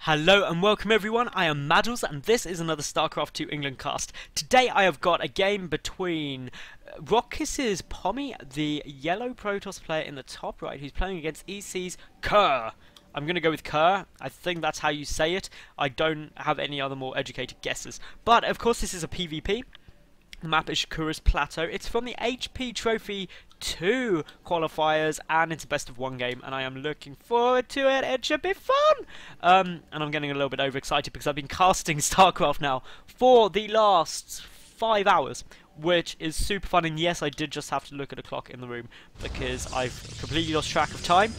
Hello and welcome everyone, I am Madals and this is another StarCraft 2 England cast. Today I have got a game between Rockkiss's Pomi, the yellow Protoss player in the top right, who's playing against ECKrr. I'm going to go with Kerr. I think that's how you say it. I don't have any other more educated guesses. But of course this is a PvP. The map is ECKrr's Plateau. It's from the HP Trophy 2 qualifiers and it's a best of one game and I am looking forward to it. It should be fun! And I'm getting a little bit overexcited because I've been casting StarCraft now for the last 5 hours, which is super fun. And yes, I did just have to look at a clock in the room because I've completely lost track of time.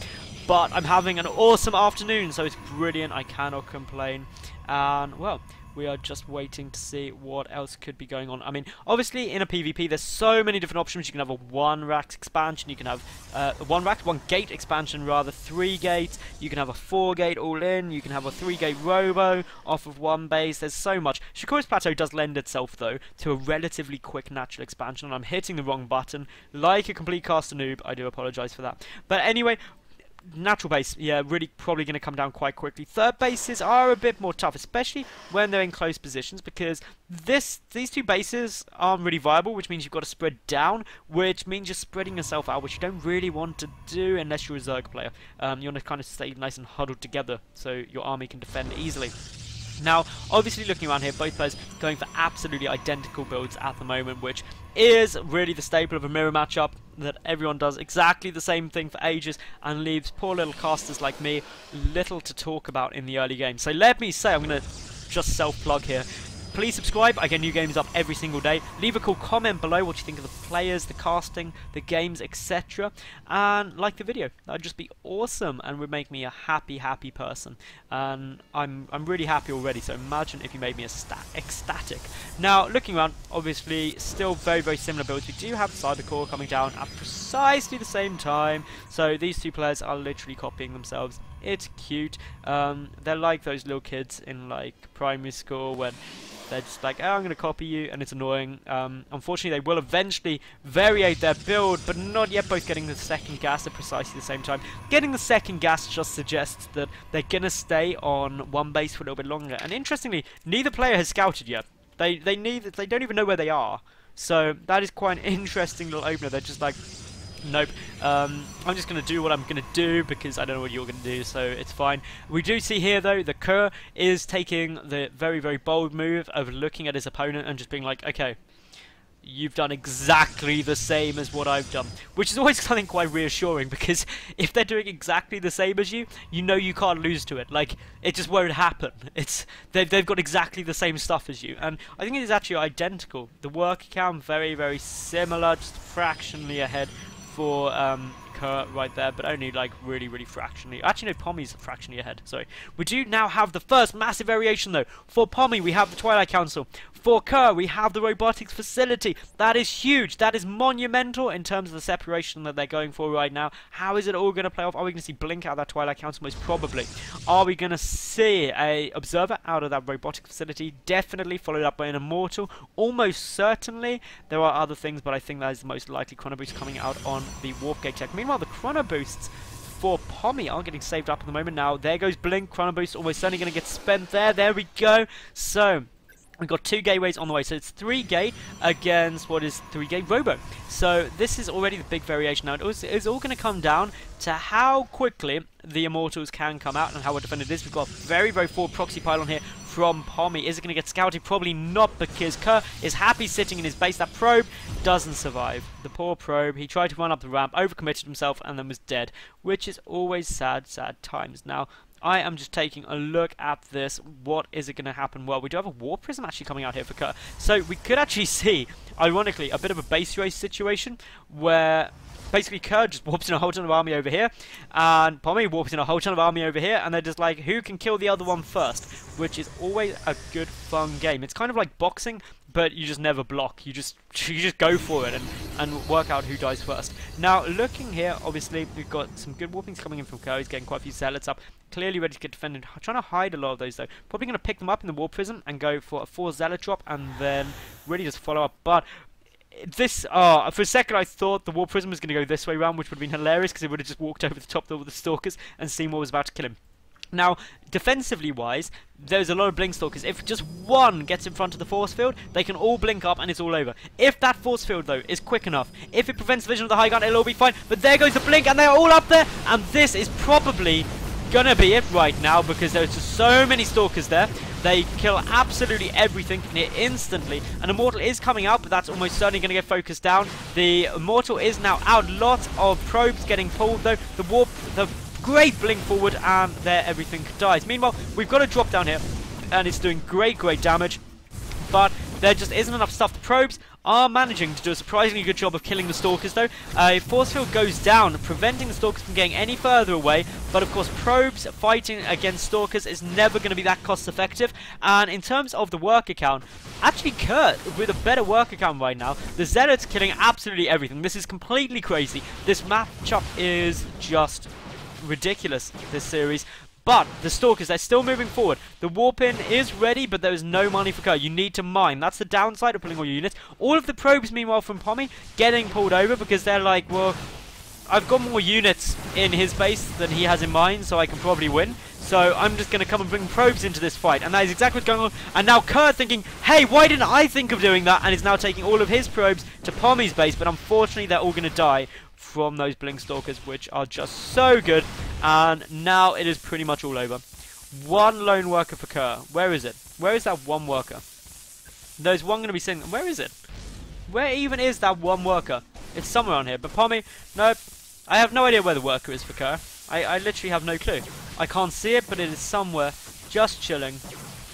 But I'm having an awesome afternoon, so it's brilliant. I cannot complain. And, well, we are just waiting to see what else could be going on. I mean, obviously, in a PvP, there's so many different options. You can have a one-rack expansion. You can have one-gate expansion, rather, 3 gates. You can have a 4-gate all-in. You can have a 3-gate robo off of one base. There's so much. ECKrr's Plateau does lend itself, though, to a relatively quick natural expansion. And I'm hitting the wrong button. Like a complete caster noob. I do apologise for that. But anyway, natural base, yeah, really probably going to come down quite quickly. Third bases are a bit more tough, especially when they're in close positions, because these two bases aren't really viable, which means you've got to spread down, which means you're spreading yourself out, which you don't really want to do unless you're a Zerg player. You want to kind of stay nice and huddled together so your army can defend easily. Now, obviously looking around here, both players going for absolutely identical builds at the moment, which is really the staple of a mirror matchup, that everyone does exactly the same thing for ages and leaves poor little casters like me little to talk about in the early game. So let me say, I'm going to just self-plug here. Please subscribe, I get new games up every single day. Leave a cool comment below what you think of the players, the casting, the games, etc. And like the video. That would just be awesome and would make me a happy, happy person. And I'm really happy already, so imagine if you made me ecstatic. Now, looking around, obviously, still very, very similar builds. We do have Cybercore coming down at precisely the same time. So these two players are literally copying themselves. It's cute. They're like those little kids in like primary school when they're just like, oh, I'm going to copy you, and it's annoying. Unfortunately, they will eventually variate their build, but not yet both getting the second gas at precisely the same time. Getting the second gas just suggests that they're going to stay on one base for a little bit longer. And interestingly, neither player has scouted yet. They don't even know where they are. So that is quite an interesting little opener. They're just like, nope, I'm just going to do what I'm going to do because I don't know what you're going to do, so it's fine. We do see here, though, that Kerr is taking the very, very bold move of looking at his opponent and just being like, okay, you've done exactly the same as what I've done. Which is always something quite reassuring, because if they're doing exactly the same as you, you know you can't lose to it. Like, it just won't happen. They've got exactly the same stuff as you. And I think it is actually identical. The work count, very, very similar, just fractionally ahead for Kerr right there, but only like really, really fractionally. Actually, no, Pomi's fractionally ahead. Sorry. We do now have the first massive variation, though. For Pomi, we have the Twilight Council. For Kerr, we have the robotics facility. That is huge. That is monumental in terms of the separation that they're going for right now. How is it all going to play off? Are we going to see Blink out of that Twilight Council? Most probably. Are we going to see a Observer out of that robotics facility? Definitely, followed up by an Immortal. Almost certainly. There are other things, but I think that is the most likely. Chrono Boost coming out on the Warp Gate tech. Meanwhile, the Chrono Boosts for Pomi are getting saved up at the moment. Now, there goes Blink. Chrono Boost almost certainly going to get spent there. There we go. So we've got 2 gateways on the way, so it's 3 gate against what is 3 gate robo. So this is already the big variation. Now it's all going to come down to how quickly the Immortals can come out and how well defended it is. We've got a very, very forward proxy pylon here from Pomi. Is it going to get scouted? Probably not, because Kerr is happy sitting in his base. That probe doesn't survive. The poor probe. He tried to run up the ramp, overcommitted himself, and then was dead, which is always sad, sad times. Now, I am just taking a look at this. What is it going to happen? Well, we do have a War Prism actually coming out here for Kerr. So we could actually see, ironically, a bit of a base race situation where basically Kerr just warps in a whole ton of army over here, and Pomi warps in a whole ton of army over here, and they're just like, who can kill the other one first? Which is always a good, fun game. It's kind of like boxing, but you just never block. You just go for it and work out who dies first. Now, looking here, obviously, we've got some good warpings coming in from Kerr. He's getting quite a few zealots up. Clearly ready to get defended. Trying to hide a lot of those, though. Probably going to pick them up in the War Prism and go for a 4 zealot drop, and then really just follow up. But this, for a second I thought the War Prism was going to go this way around, which would have been hilarious, because it would have just walked over the top of all the Stalkers and seen what was about to kill him. Now, defensively wise, there's a lot of blink stalkers. If just one gets in front of the force field, they can all blink up and it's all over. If that force field, though, is quick enough, if it prevents vision of the high ground, it'll all be fine. But there goes the blink, and they're all up there, and this is probably gonna be it right now, because there's just so many stalkers there. They kill absolutely everything near instantly. An Immortal is coming out, but that's almost certainly going to get focused down. The Immortal is now out. Lots of probes getting pulled, though. The great blink forward, and there everything dies. Meanwhile, we've got a drop down here, and it's doing great damage. But there just isn't enough stuff. The probes are managing to do a surprisingly good job of killing the stalkers, though. A force field goes down, preventing the stalkers from getting any further away. But of course, probes fighting against stalkers is never going to be that cost effective. And in terms of the worker count, actually ECKrr with a better worker count right now. The Zealots killing absolutely everything. This is completely crazy. This matchup is just ridiculous, this series. But the stalkers, they're still moving forward. The warp in is ready, but there is no money for ECKrr. You need to mine. That's the downside of pulling all your units. All of the probes, meanwhile, from Pomi getting pulled over because they're like, well, I've got more units in his base than he has in mine, so I can probably win. So I'm just going to come and bring probes into this fight. And that is exactly what's going on. And now ECKrr thinking, hey, why didn't I think of doing that? And is now taking all of his probes to Pomi's base. But unfortunately, they're all going to die from those blink stalkers, which are just so good. And now it is pretty much all over. One lone worker for ECKrr. Where is it? Where is that one worker? There's one going to be sitting. Where is it? Where even is that one worker? It's somewhere on here. But Pomi, nope. I have no idea where the worker is for ECKrr. I literally have no clue. I can't see it, but it is somewhere, just chilling.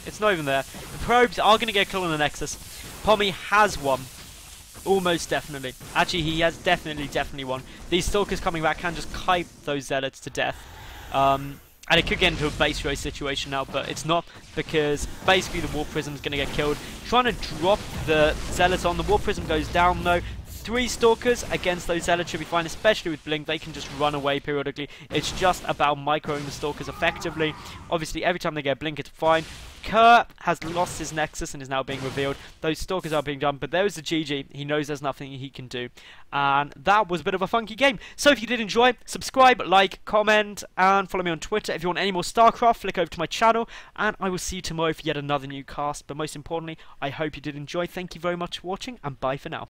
It's not even there. The probes are going to get killed on the Nexus. Pomi has one. Almost definitely. Actually, he has definitely won. These stalkers coming back can just kite those zealots to death. And it could get into a base race situation now, but it's not, because basically the Warp Prism is going to get killed. Trying to drop the zealots on. The Warp Prism goes down, though. 3 stalkers against those zealots should be fine, especially with blink. They can just run away periodically. It's just about microing the stalkers effectively. Obviously, every time they get blink, it's fine. ECKrr has lost his Nexus and is now being revealed. Those stalkers are being done, but there is the GG. He knows there's nothing he can do. And that was a bit of a funky game. So if you did enjoy, subscribe, like, comment, and follow me on Twitter. If you want any more StarCraft, flick over to my channel, and I will see you tomorrow for yet another new cast. But most importantly, I hope you did enjoy. Thank you very much for watching, and bye for now.